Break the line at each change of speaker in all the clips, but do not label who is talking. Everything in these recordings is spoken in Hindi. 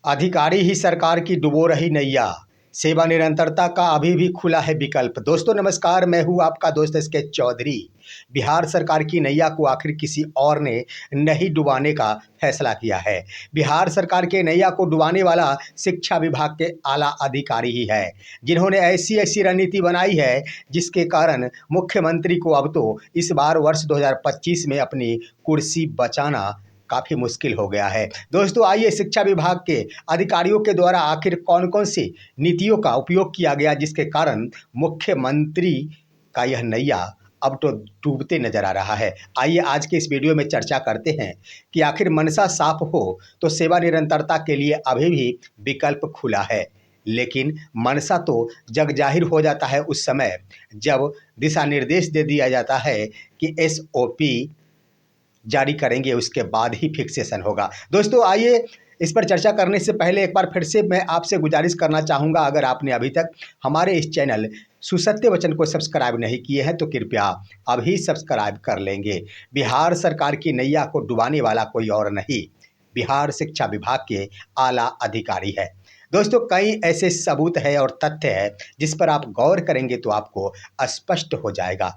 अधिकारी ही सरकार की डुबो रही नैया, सेवा निरंतरता का अभी भी खुला है विकल्प। दोस्तों नमस्कार, मैं हूं आपका दोस्त स्केच चौधरी। बिहार सरकार की नैया को आखिर किसी और ने नहीं डुबाने का फैसला किया है। बिहार सरकार के नैया को डुबाने वाला शिक्षा विभाग के आला अधिकारी ही है, जिन्होंने ऐसी ऐसी रणनीति बनाई है जिसके कारण मुख्यमंत्री को अब तो इस बार वर्ष 2025 में अपनी कुर्सी बचाना काफ़ी मुश्किल हो गया है। दोस्तों आइए शिक्षा विभाग के अधिकारियों के द्वारा आखिर कौन कौन सी नीतियों का उपयोग किया गया जिसके कारण मुख्यमंत्री का यह नैया अब तो डूबते नजर आ रहा है। आइए आज के इस वीडियो में चर्चा करते हैं कि आखिर मनसा साफ हो तो सेवा निरंतरता के लिए अभी भी विकल्प खुला है, लेकिन मनसा तो जग जाहिर हो जाता है उस समय जब दिशा निर्देश दे दिया जाता है कि SOP जारी करेंगे, उसके बाद ही फिक्सेशन होगा। दोस्तों आइए इस पर चर्चा करने से पहले एक बार फिर से मैं आपसे गुजारिश करना चाहूँगा, अगर आपने अभी तक हमारे इस चैनल सुसत्य वचन को सब्सक्राइब नहीं किए हैं तो कृपया अभी सब्सक्राइब कर लेंगे। बिहार सरकार की नैया को डुबाने वाला कोई और नहीं, बिहार शिक्षा विभाग के आला अधिकारी है। दोस्तों कई ऐसे सबूत है और तथ्य है जिस पर आप गौर करेंगे तो आपको स्पष्ट हो जाएगा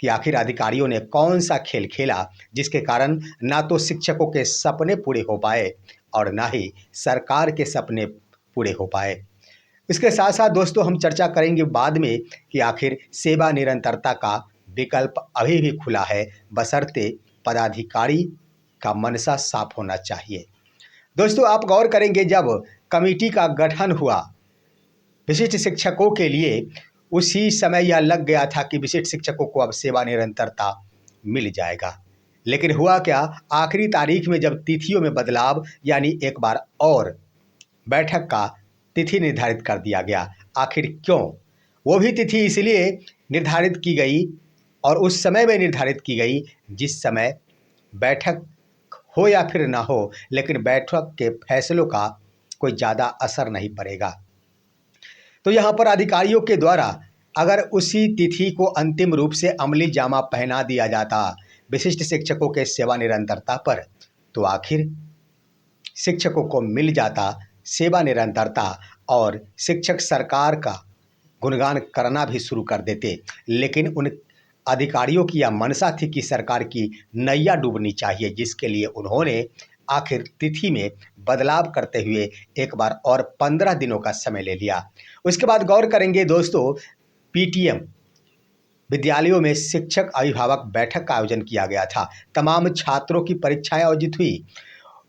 कि आखिर अधिकारियों ने कौन सा खेल खेला जिसके कारण ना तो शिक्षकों के सपने पूरे हो पाए और ना ही सरकार के सपने पूरे हो पाए। इसके साथ साथ दोस्तों हम चर्चा करेंगे बाद में कि आखिर सेवा निरंतरता का विकल्प अभी भी खुला है, बशर्ते पदाधिकारी का मनसा साफ होना चाहिए। दोस्तों आप गौर करेंगे जब कमेटी का गठन हुआ विशिष्ट शिक्षकों के लिए, उसी समय यह लग गया था कि विशिष्ट शिक्षकों को अब सेवा निरंतरता मिल जाएगा। लेकिन हुआ क्या, आखिरी तारीख में जब तिथियों में बदलाव यानी एक बार और बैठक का तिथि निर्धारित कर दिया गया। आखिर क्यों? वो भी तिथि इसलिए निर्धारित की गई और उस समय में निर्धारित की गई जिस समय बैठक हो या फिर ना हो, लेकिन बैठक के फैसलों का कोई ज़्यादा असर नहीं पड़ेगा। तो यहाँ पर अधिकारियों के द्वारा अगर उसी तिथि को अंतिम रूप से अमली जामा पहना दिया जाता विशिष्ट शिक्षकों के सेवा निरंतरता पर, तो आखिर शिक्षकों को मिल जाता सेवा निरंतरता और शिक्षक सरकार का गुणगान करना भी शुरू कर देते। लेकिन उन अधिकारियों की यह मनसा थी कि सरकार की नैया डूबनी चाहिए, जिसके लिए उन्होंने आखिर तिथि में बदलाव करते हुए एक बार और 15 दिनों का समय ले लिया। उसके बाद गौर करेंगे दोस्तों, PTM विद्यालयों में शिक्षक अभिभावक बैठक का आयोजन किया गया था। तमाम छात्रों की परीक्षाएं आयोजित हुई,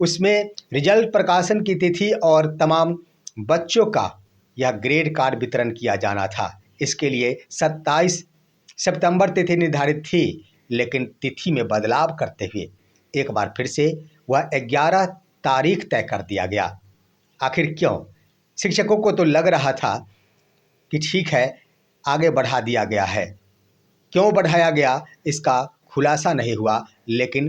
उसमें रिजल्ट प्रकाशन की तिथि और तमाम बच्चों का यह ग्रेड कार्ड वितरण किया जाना था। इसके लिए 27 सितंबर तिथि निर्धारित थी, लेकिन तिथि में बदलाव करते हुए एक बार फिर से वह 11 तारीख तय कर दिया गया। आखिर क्यों? शिक्षकों को तो लग रहा था कि ठीक है आगे बढ़ा दिया गया है। क्यों बढ़ाया गया इसका खुलासा नहीं हुआ, लेकिन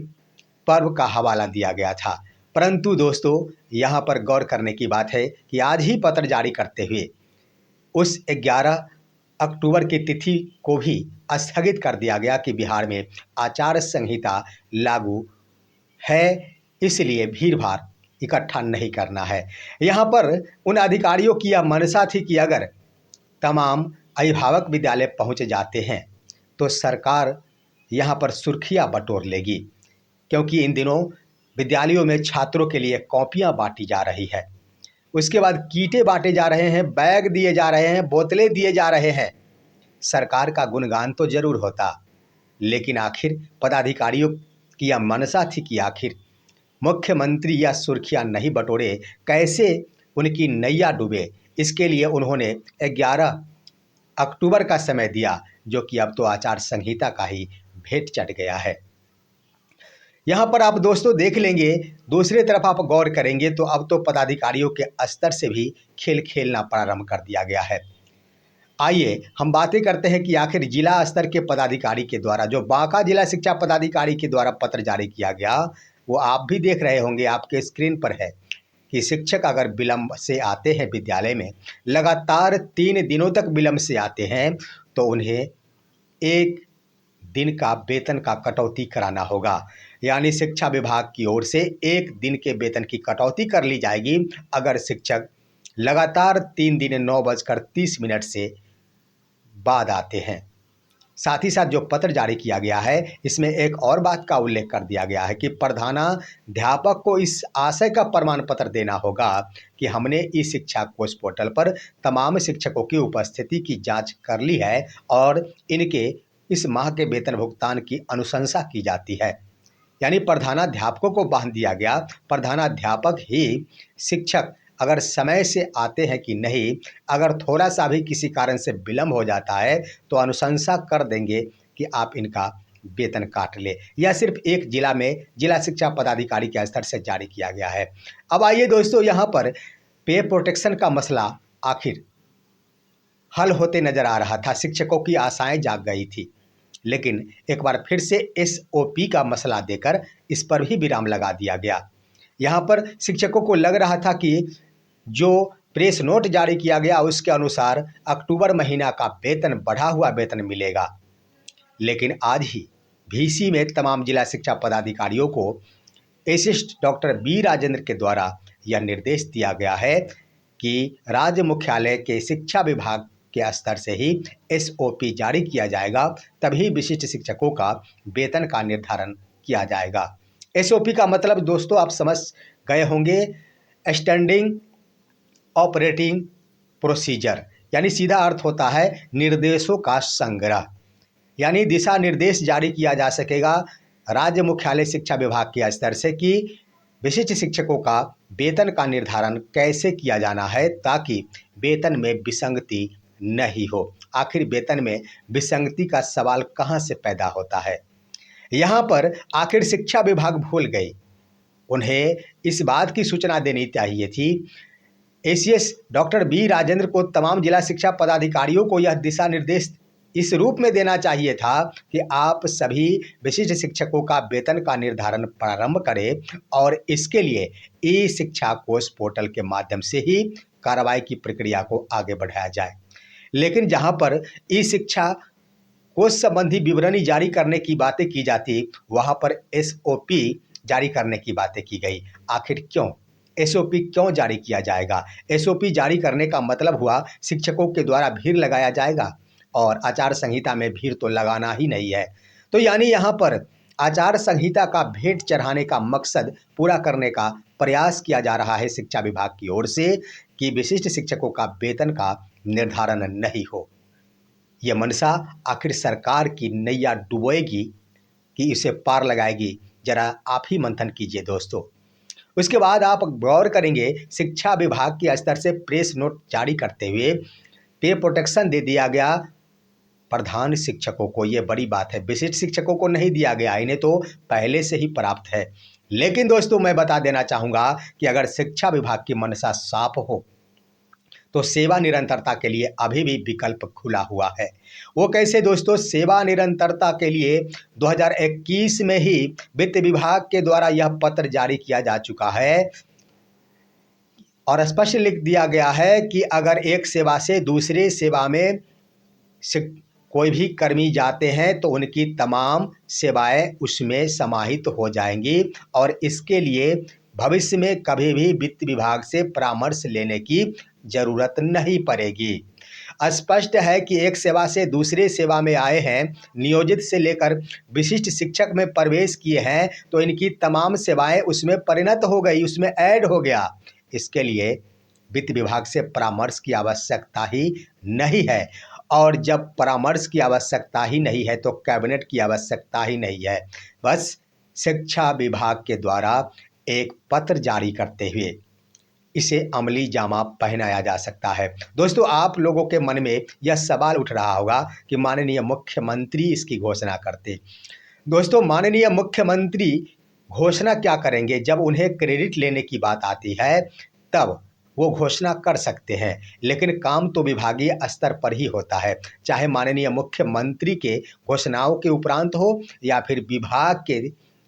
पर्व का हवाला दिया गया था। परंतु दोस्तों यहाँ पर गौर करने की बात है कि आज ही पत्र जारी करते हुए उस 11 अक्टूबर की तिथि को भी स्थगित कर दिया गया कि बिहार में आचार संहिता लागू है, इसलिए भीड़ भाड़ इकट्ठा नहीं करना है। यहाँ पर उन अधिकारियों की यह मनसा थी कि अगर तमाम अभिभावक विद्यालय पहुँच जाते हैं तो सरकार यहाँ पर सुर्खियाँ बटोर लेगी, क्योंकि इन दिनों विद्यालयों में छात्रों के लिए कॉपियाँ बांटी जा रही है, उसके बाद कीटे बांटे जा रहे हैं, बैग दिए जा रहे हैं, बोतलें दिए जा रहे हैं। सरकार का गुणगान तो जरूर होता, लेकिन आखिर पदाधिकारियों की यह मनसा थी कि आखिर मुख्यमंत्री या सुर्खियाँ नहीं बटोरे, कैसे उनकी नैया डूबे। इसके लिए उन्होंने 11 अक्टूबर का समय दिया, जो कि अब तो आचार संहिता का ही भेंट चढ़ गया है। यहाँ पर आप दोस्तों देख लेंगे, दूसरी तरफ आप गौर करेंगे तो अब तो पदाधिकारियों के स्तर से भी खेल खेलना प्रारंभ कर दिया गया है। आइए हम बातें करते हैं कि आखिर जिला स्तर के पदाधिकारी के द्वारा, जो बांका जिला शिक्षा पदाधिकारी के द्वारा पत्र जारी किया गया, वो आप भी देख रहे होंगे, आपके स्क्रीन पर है कि शिक्षक अगर विलंब से आते हैं विद्यालय में, लगातार 3 दिनों तक विलंब से आते हैं, तो उन्हें 1 दिन का वेतन का कटौती कराना होगा। यानी शिक्षा विभाग की ओर से 1 दिन के वेतन की कटौती कर ली जाएगी अगर शिक्षक लगातार 3 दिन 9:30 से बाद आते हैं। साथ ही साथ जो पत्र जारी किया गया है इसमें एक और बात का उल्लेख कर दिया गया है कि प्रधानाध्यापक को इस आशय का प्रमाण पत्र देना होगा कि हमने ई शिक्षा कोष पोर्टल पर तमाम शिक्षकों की उपस्थिति की जांच कर ली है और इनके इस माह के वेतन भुगतान की अनुशंसा की जाती है। यानी प्रधानाध्यापकों को बांध दिया गया। प्रधानाध्यापक ही शिक्षक अगर समय से आते हैं कि नहीं, अगर थोड़ा सा भी किसी कारण से विलम्ब हो जाता है तो अनुशंसा कर देंगे कि आप इनका वेतन काट ले। यह सिर्फ एक जिला में जिला शिक्षा पदाधिकारी के स्तर से जारी किया गया है। अब आइए दोस्तों, यहाँ पर पे प्रोटेक्शन का मसला आखिर हल होते नजर आ रहा था। शिक्षकों की आशाएं जाग गई थी, लेकिन एक बार फिर से एसओपी का मसला देकर इस पर भी विराम लगा दिया गया। यहाँ पर शिक्षकों को लग रहा था कि जो प्रेस नोट जारी किया गया उसके अनुसार अक्टूबर महीना का वेतन बढ़ा हुआ वेतन मिलेगा, लेकिन आज ही VC में तमाम जिला शिक्षा पदाधिकारियों को एसिस्ट डॉक्टर बी राजेंद्र के द्वारा यह निर्देश दिया गया है कि राज्य मुख्यालय के शिक्षा विभाग के स्तर से ही एसओपी जारी किया जाएगा, तभी विशिष्ट शिक्षकों का वेतन का निर्धारण किया जाएगा। एसओपी का मतलब दोस्तों आप समझ गए होंगे, स्टैंडिंग ऑपरेटिंग प्रोसीजर, यानी सीधा अर्थ होता है निर्देशों का संग्रह। यानी दिशा निर्देश जारी किया जा सकेगा राज्य मुख्यालय शिक्षा विभाग के स्तर से कि विशिष्ट शिक्षकों का वेतन का निर्धारण कैसे किया जाना है ताकि वेतन में विसंगति नहीं हो। आखिर वेतन में विसंगति का सवाल कहाँ से पैदा होता है? यहाँ पर आखिर शिक्षा विभाग भूल गई। उन्हें इस बात की सूचना देनी चाहिए थी। एसीएस डॉक्टर बी राजेंद्र को तमाम जिला शिक्षा पदाधिकारियों को यह दिशा निर्देश इस रूप में देना चाहिए था कि आप सभी विशिष्ट शिक्षकों का वेतन का निर्धारण प्रारंभ करें और इसके लिए ई शिक्षा कोष पोर्टल के माध्यम से ही कार्रवाई की प्रक्रिया को आगे बढ़ाया जाए। लेकिन जहां पर ई शिक्षा कोष संबंधी विवरणी जारी करने की बातें की जाती, वहां पर एसओपी जारी करने की बातें की गई। आखिर क्यों? एसओपी क्यों जारी किया जाएगा? एसओपी जारी करने का मतलब हुआ शिक्षकों के द्वारा भीड़ लगाया जाएगा, और आचार संहिता में भीड़ तो लगाना ही नहीं है। तो यानी यहाँ पर आचार संहिता का भेंट चढ़ाने का मकसद पूरा करने का प्रयास किया जा रहा है शिक्षा विभाग की ओर से कि विशिष्ट शिक्षकों का वेतन का निर्धारण नहीं हो। ये मनसा आखिर सरकार की नैया डुबोएगी कि इसे पार लगाएगी? जरा आप ही मंथन कीजिए दोस्तों। उसके बाद आप गौर करेंगे, शिक्षा विभाग के स्तर से प्रेस नोट जारी करते हुए पे प्रोटेक्शन दे दिया गया प्रधान शिक्षकों को। ये बड़ी बात है, विशिष्ट शिक्षकों को नहीं दिया गया, इन्हें तो पहले से ही प्राप्त है। लेकिन दोस्तों मैं बता देना चाहूँगा कि अगर शिक्षा विभाग की मनसा साफ हो तो सेवा निरंतरता के लिए अभी भी विकल्प खुला हुआ है। वो कैसे दोस्तों? सेवा निरंतरता के लिए 2021 में ही वित्त विभाग के द्वारा यह पत्र जारी किया जा चुका है और स्पष्ट लिख दिया गया है कि अगर एक सेवा से दूसरे सेवा में कोई भी कर्मी जाते हैं तो उनकी तमाम सेवाएं उसमें समाहित हो जाएंगी और इसके लिए भविष्य में कभी भी वित्त विभाग से परामर्श लेने की जरूरत नहीं पड़ेगी। स्पष्ट है कि एक सेवा से दूसरे सेवा में आए हैं, नियोजित से लेकर विशिष्ट शिक्षक में प्रवेश किए हैं, तो इनकी तमाम सेवाएं उसमें परिणत हो गई, उसमें ऐड हो गया। इसके लिए वित्त विभाग से परामर्श की आवश्यकता ही नहीं है, और जब परामर्श की आवश्यकता ही नहीं है तो कैबिनेट की आवश्यकता ही नहीं है। बस शिक्षा विभाग के द्वारा एक पत्र जारी करते हुए इसे अमली जामा पहनाया जा सकता है। दोस्तों आप लोगों के मन में यह सवाल उठ रहा होगा कि माननीय मुख्यमंत्री इसकी घोषणा करते। दोस्तों माननीय मुख्यमंत्री घोषणा क्या करेंगे? जब उन्हें क्रेडिट लेने की बात आती है तब वो घोषणा कर सकते हैं, लेकिन काम तो विभागीय स्तर पर ही होता है, चाहे माननीय मुख्यमंत्री के घोषणाओं के उपरांत हो या फिर विभाग के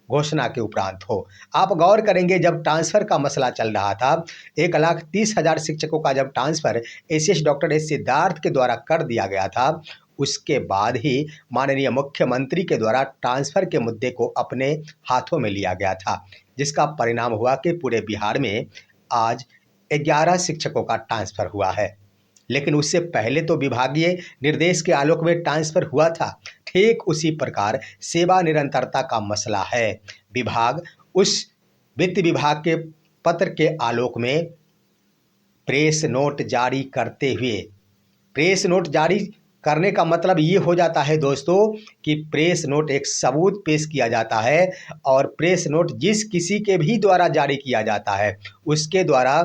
घोषणा के उपरांत हो। आप गौर करेंगे जब ट्रांसफ़र का मसला चल रहा था, 1,30,000 शिक्षकों का जब transfer ACS doctor S Siddharth के द्वारा कर दिया गया था, उसके बाद ही माननीय मुख्यमंत्री के द्वारा ट्रांसफ़र के मुद्दे को अपने हाथों में लिया गया था, जिसका परिणाम हुआ कि पूरे बिहार में आज 11 शिक्षकों का ट्रांसफ़र हुआ है। लेकिन उससे पहले तो विभागीय निर्देश के आलोक में ट्रांसफ़र हुआ था। ठीक उसी प्रकार सेवा निरंतरता का मसला है। विभाग उस वित्त विभाग के पत्र के आलोक में प्रेस नोट जारी करते हुए, प्रेस नोट जारी करने का मतलब ये हो जाता है दोस्तों कि प्रेस नोट एक सबूत पेश किया जाता है, और प्रेस नोट जिस किसी के भी द्वारा जारी किया जाता है उसके द्वारा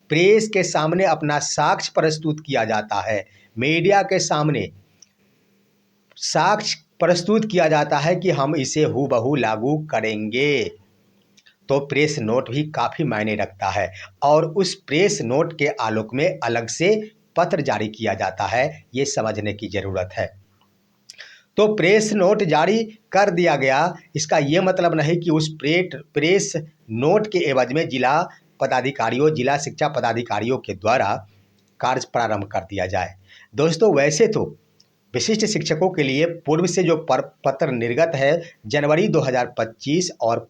प्रेस के सामने अपना साक्ष्य प्रस्तुत किया जाता है, मीडिया के सामने साक्ष्य प्रस्तुत किया जाता है कि हम इसे हूबहू लागू करेंगे। तो प्रेस नोट भी काफ़ी मायने रखता है, और उस प्रेस नोट के आलोक में अलग से पत्र जारी किया जाता है, ये समझने की ज़रूरत है। तो प्रेस नोट जारी कर दिया गया, इसका ये मतलब नहीं कि उस प्रेस नोट के एवज में जिला पदाधिकारियों, जिला शिक्षा पदाधिकारियों के द्वारा कार्य प्रारंभ कर दिया जाए। दोस्तों, वैसे तो विशिष्ट शिक्षकों के लिए पूर्व से जो पत्र निर्गत है जनवरी 2025 और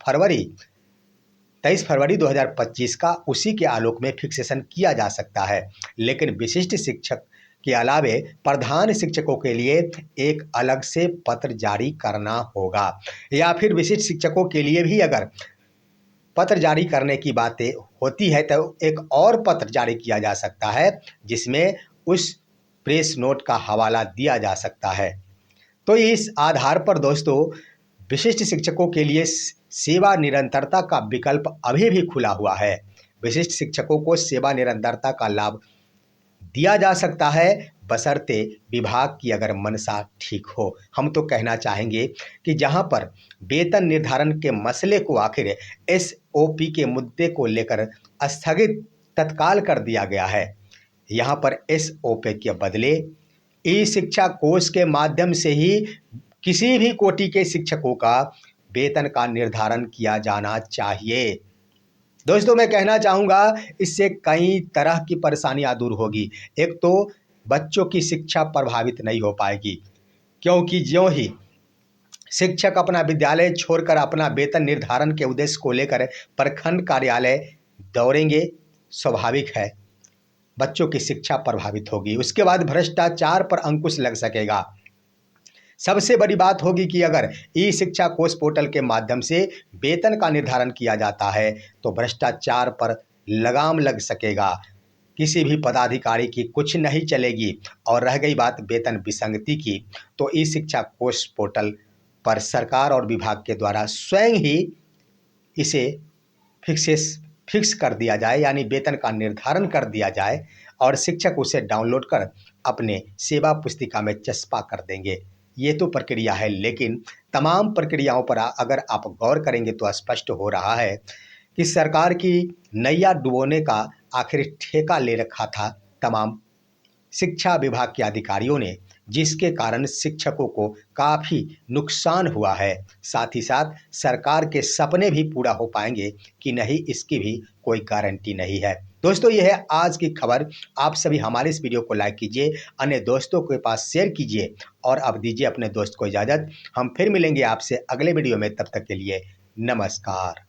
23 फरवरी 2025 का, उसी के आलोक में फिक्सेशन किया जा सकता है। लेकिन विशिष्ट शिक्षक के अलावे प्रधान शिक्षकों के लिए एक अलग से पत्र जारी करना होगा, या फिर विशिष्ट शिक्षकों के लिए भी अगर पत्र जारी करने की बातें होती है तो एक और पत्र जारी किया जा सकता है, जिसमें उस प्रेस नोट का हवाला दिया जा सकता है। तो इस आधार पर दोस्तों, विशिष्ट शिक्षकों के लिए सेवा निरंतरता का विकल्प अभी भी खुला हुआ है। विशिष्ट शिक्षकों को सेवा निरंतरता का लाभ दिया जा सकता है, बशर्ते विभाग की अगर मनसा ठीक हो। हम तो कहना चाहेंगे कि जहां पर वेतन निर्धारण के मसले को आखिर एसओपी के मुद्दे को लेकर स्थगित तत्काल कर दिया गया है, यहाँ पर एसओपी के बदले ई शिक्षा कोष के माध्यम से ही किसी भी कोटि के शिक्षकों का वेतन का निर्धारण किया जाना चाहिए। दोस्तों, मैं कहना चाहूँगा इससे कई तरह की परेशानियाँ दूर होगी। एक तो बच्चों की शिक्षा प्रभावित नहीं हो पाएगी, क्योंकि ज्यों ही शिक्षक अपना विद्यालय छोड़कर अपना वेतन निर्धारण के उद्देश्य को लेकर प्रखंड कार्यालय दौड़ेंगे, स्वाभाविक है बच्चों की शिक्षा प्रभावित होगी। उसके बाद भ्रष्टाचार पर अंकुश लग सकेगा। सबसे बड़ी बात होगी कि अगर ई शिक्षा कोष पोर्टल के माध्यम से वेतन का निर्धारण किया जाता है तो भ्रष्टाचार पर लगाम लग सकेगा, किसी भी पदाधिकारी की कुछ नहीं चलेगी। और रह गई बात वेतन विसंगति की, तो ई शिक्षा कोष पोर्टल पर सरकार और विभाग के द्वारा स्वयं ही इसे फिक्स कर दिया जाए, यानी वेतन का निर्धारण कर दिया जाए, और शिक्षक उसे डाउनलोड कर अपने सेवा पुस्तिका में चस्पा कर देंगे। ये तो प्रक्रिया है, लेकिन तमाम प्रक्रियाओं पर अगर आप गौर करेंगे तो स्पष्ट हो रहा है कि सरकार की नैया डुबोने का आखिर ठेका ले रखा था तमाम शिक्षा विभाग के अधिकारियों ने, जिसके कारण शिक्षकों को काफ़ी नुकसान हुआ है। साथ ही साथ सरकार के सपने भी पूरा हो पाएंगे कि नहीं, इसकी भी कोई गारंटी नहीं है। दोस्तों, यह है आज की खबर। आप सभी हमारे इस वीडियो को लाइक कीजिए, अन्य दोस्तों के पास शेयर कीजिए, और अब दीजिए अपने दोस्त को इजाज़त। हम फिर मिलेंगे आपसे अगले वीडियो में, तब तक के लिए नमस्कार।